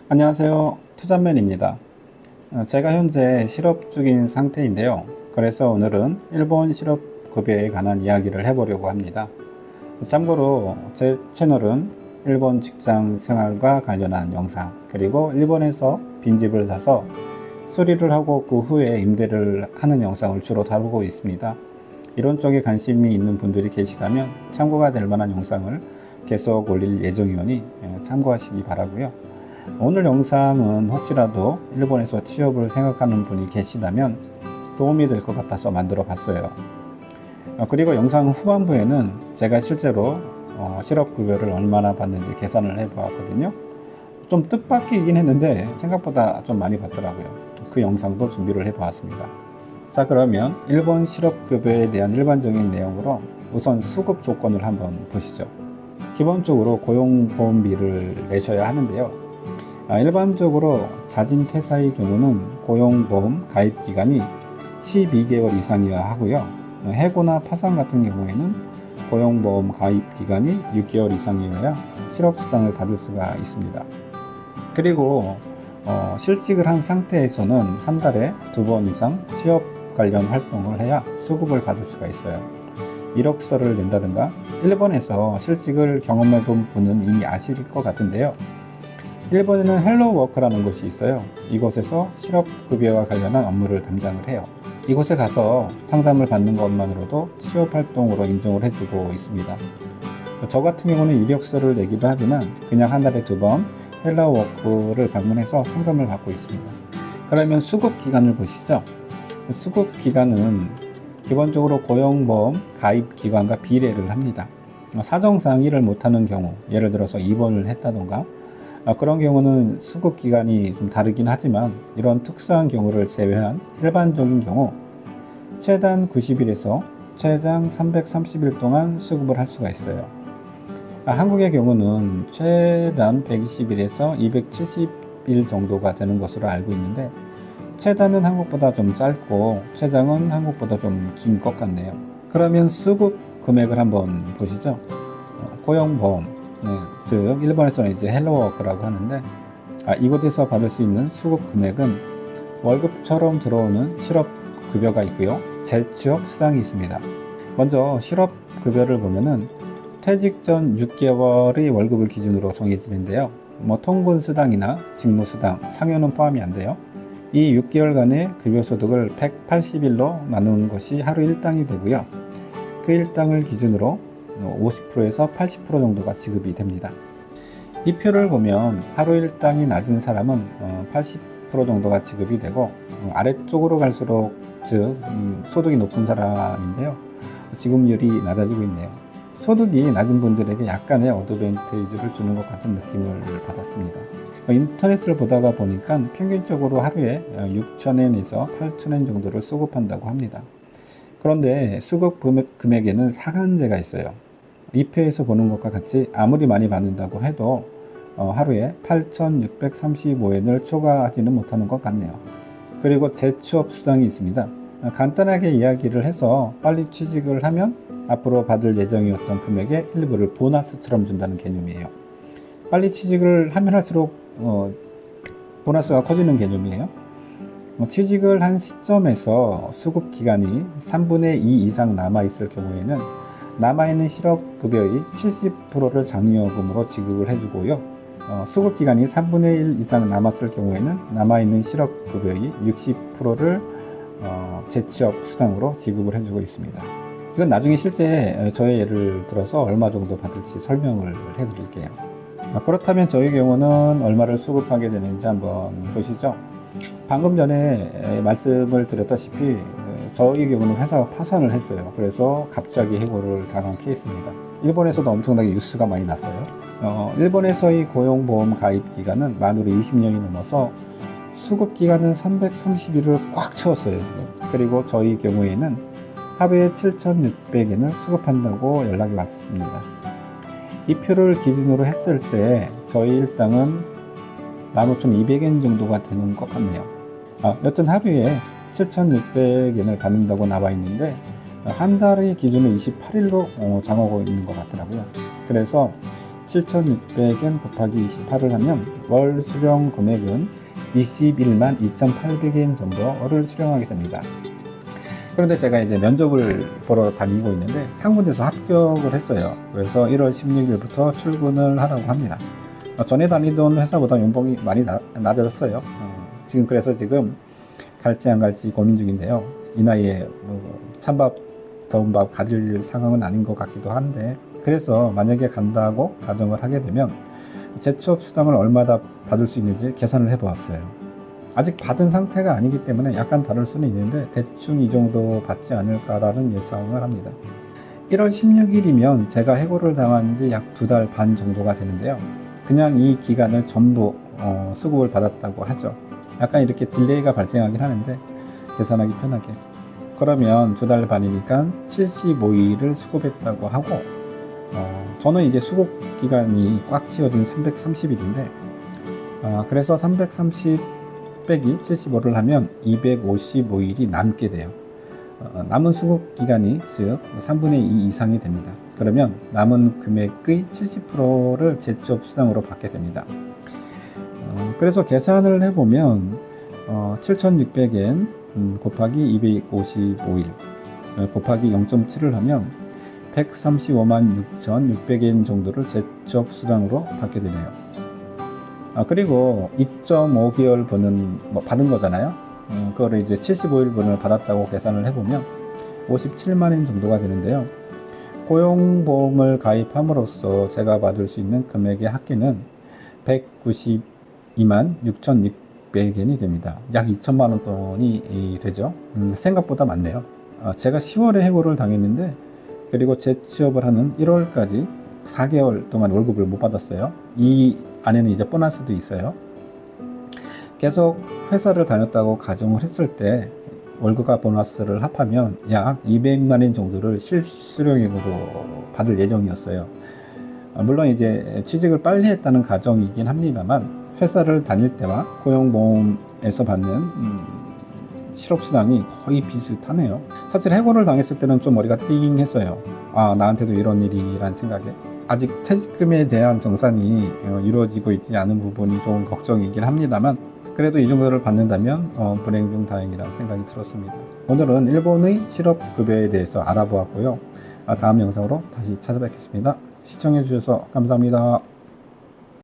안녕하세요. 투자맨입니다. 제가 현재 실업 중인 상태인데요. 그래서 오늘은 일본 실업급여에 관한 이야기를 해보려고 합니다. 참고로 제 채널은 일본 직장 생활과 관련한 영상, 그리고 일본에서 빈집을 사서 수리를 하고 그 후에 임대를 하는 영상을 주로 다루고 있습니다. 이런 쪽에 관심이 있는 분들이 계시다면 참고가 될 만한 영상을 계속 올릴 예정이오니 참고하시기 바라고요. 오늘 영상은 혹시라도 일본에서 취업을 생각하는 분이 계시다면 도움이 될 것 같아서 만들어 봤어요. 그리고 영상 후반부에는 제가 실제로 실업급여를 얼마나 받는지 계산을 해 보았거든요. 좀 뜻밖이긴 했는데 생각보다 좀 많이 받더라고요. 그 영상도 준비를 해 보았습니다. 자, 그러면 일본 실업급여에 대한 일반적인 내용으로 우선 수급 조건을 한번 보시죠. 기본적으로 고용보험비를 내셔야 하는데요. 일반적으로 자진퇴사의 경우는 고용보험 가입기간이 12개월 이상이어야 하고요. 해고나 파산 같은 경우에는 고용보험 가입기간이 6개월 이상이어야 실업수당을 받을 수가 있습니다. 그리고 실직을 한 상태에서는 한 달에 2번 이상 취업 관련 활동을 해야 수급을 받을 수가 있어요. 이력서를 낸다든가. 일본에서 실직을 경험해 본 분은 이미 아실 것 같은데요. 일본에는 헬로워크라는 곳이 있어요. 이곳에서 실업급여와 관련한 업무를 담당을 해요. 이곳에 가서 상담을 받는 것만으로도 취업활동으로 인정을 해주고 있습니다. 저 같은 경우는 이력서를 내기도 하지만 그냥 한 달에 2번 헬로워크를 방문해서 상담을 받고 있습니다. 그러면 수급기간을 보시죠. 수급기간은 기본적으로 고용보험 가입기관과 비례를 합니다. 사정상 일을 못하는 경우, 예를 들어서 입원을 했다던가 그런 경우는 수급 기간이 좀 다르긴 하지만 이런 특수한 경우를 제외한 일반적인 경우 최단 90일에서 최장 330일 동안 수급을 할 수가 있어요. 한국의 경우는 최단 120일에서 270일 정도가 되는 것으로 알고 있는데 최단은 한국보다 좀 짧고 최장은 한국보다 좀 긴 것 같네요. 그러면 수급 금액을 한번 보시죠. 고용보험, 즉 일본에서는 이제 헬로워크라고 하는데 이곳에서 받을 수 있는 수급 금액은 월급처럼 들어오는 실업급여가 있고요. 재취업 수당이 있습니다. 먼저 실업급여를 보면은 퇴직 전 6개월의 월급을 기준으로 정해지는데요. 통근 수당이나 직무 수당, 상여는 포함이 안 돼요. 이 6개월간의 급여소득을 180일로 나누는 것이 하루 일당이 되고요. 그 일당을 기준으로 50%에서 80% 정도가 지급이 됩니다. 이 표를 보면 하루 일당이 낮은 사람은 80% 정도가 지급이 되고 아래쪽으로 갈수록 즉 소득이 높은 사람인데요. 지급률이 낮아지고 있네요. 소득이 낮은 분들에게 약간의 어드밴티지를 주는 것 같은 느낌을 받았습니다. 인터넷을 보다가 보니까 평균적으로 하루에 6,000엔에서 8,000엔 정도를 수급한다고 합니다. 그런데 수급 금액에는 상한제가 있어요. 이 표에서 보는 것과 같이 아무리 많이 받는다고 해도 하루에 8,635엔을 초과하지는 못하는 것 같네요. 그리고 재취업 수당이 있습니다. 간단하게 이야기를 해서 빨리 취직을 하면 앞으로 받을 예정이었던 금액의 일부를 보너스처럼 준다는 개념이에요. 빨리 취직을 하면 할수록 보너스가 커지는 개념이에요. 취직을 한 시점에서 수급 기간이 3분의 2 이상 남아있을 경우에는 남아있는 실업급여의 70%를 장려금으로 지급을 해주고요. 수급 기간이 3분의 1 이상 남았을 경우에는 남아있는 실업급여의 60%를 재취업 수당으로 지급을 해주고 있습니다. 이건 나중에 실제 저의 예를 들어서 얼마 정도 받을지 설명을 해드릴게요. 그렇다면 저의 경우는 얼마를 수급하게 되는지 한번 보시죠. 방금 전에 말씀을 드렸다시피 저희 경우는 회사가 파산을 했어요. 그래서 갑자기 해고를 당한 케이스입니다. 일본에서도 엄청나게 뉴스가 많이 났어요. 일본에서의 고용보험 가입 기간은 만으로 20년이 넘어서 수급 기간은 330일을 꽉 채웠어요, 지금. 그리고 저희 경우에는 하루에 7,600엔을 수급한다고 연락이 왔습니다. 이 표를 기준으로 했을 때 저희 일당은 15,200엔 정도가 되는 것 같네요. 여튼 하루에 7,600엔을 받는다고 나와 있는데 한 달의 기준은 28일로 정하고 있는 것 같더라고요. 그래서 7,600엔 곱하기 28을 하면 월 수령 금액은 21만 2,800엔 정도를 수령하게 됩니다. 그런데 제가 이제 면접을 보러 다니고 있는데 한 군데서 합격을 했어요. 그래서 1월 16일부터 출근을 하라고 합니다. 전에 다니던 회사보다 연봉이 많이 낮아졌어요. 그래서 지금 갈지 안 갈지 고민 중인데요. 이 나이에 찬밥 더운 밥 가릴 상황은 아닌 것 같기도 한데, 그래서 만약에 간다고 가정을 하게 되면 재취업 수당을 얼마나 받을 수 있는지 계산을 해보았어요. 아직 받은 상태가 아니기 때문에 약간 다를 수는 있는데 대충 이 정도 받지 않을까라는 예상을 합니다. 1월 16일이면 제가 해고를 당한 지 약 2달 반 정도가 되는데요. 그냥 이 기간을 전부 수급을 받았다고 하죠. 약간 이렇게 딜레이가 발생하긴 하는데 계산하기 편하게. 그러면 2달 반이니까 75일을 수급했다고 하고, 저는 이제 수급 기간이 꽉 채워진 330일인데, 그래서 330 빼기 75를 하면 255일이 남게 돼요. 남은 수급 기간이 즉 3분의 2 이상이 됩니다. 그러면 남은 금액의 70%를 재취업 수당으로 받게 됩니다. 그래서 계산을 해보면 7,600엔 곱하기 255일 곱하기 0.7을 하면 135만 6,600엔 정도를 재취업 수당으로 받게 되네요. 그리고 2.5개월 분은 받은 거잖아요. 그거를 이제 75일 분을 받았다고 계산을 해보면 57만엔 정도가 되는데요. 고용보험을 가입함으로써 제가 받을 수 있는 금액의 합계는 192만 6,600엔이 됩니다. 약 2천만 원 돈이 되죠. 생각보다 많네요. 제가 10월에 해고를 당했는데, 그리고 재취업을 하는 1월까지 4개월 동안 월급을 못 받았어요. 이 안에는 이제 보너스도 있어요. 계속 회사를 다녔다고 가정을 했을 때 월급과 보너스를 합하면 약 200만엔 정도를 실수령액으로 받을 예정이었어요. 물론 이제 취직을 빨리 했다는 가정이긴 합니다만, 회사를 다닐 때와 고용보험에서 받는 실업수당이 거의 비슷하네요. 사실 해고를 당했을 때는 좀 머리가 띵했어요. 나한테도 이런 일이란 생각에. 아직 퇴직금에 대한 정산이 이루어지고 있지 않은 부분이 좀 걱정이긴 합니다만, 그래도 이 정도를 받는다면 불행 중 다행이라는 생각이 들었습니다. 오늘은 일본의 실업급여에 대해서 알아보았고요. 다음 영상으로 다시 찾아뵙겠습니다. 시청해 주셔서 감사합니다.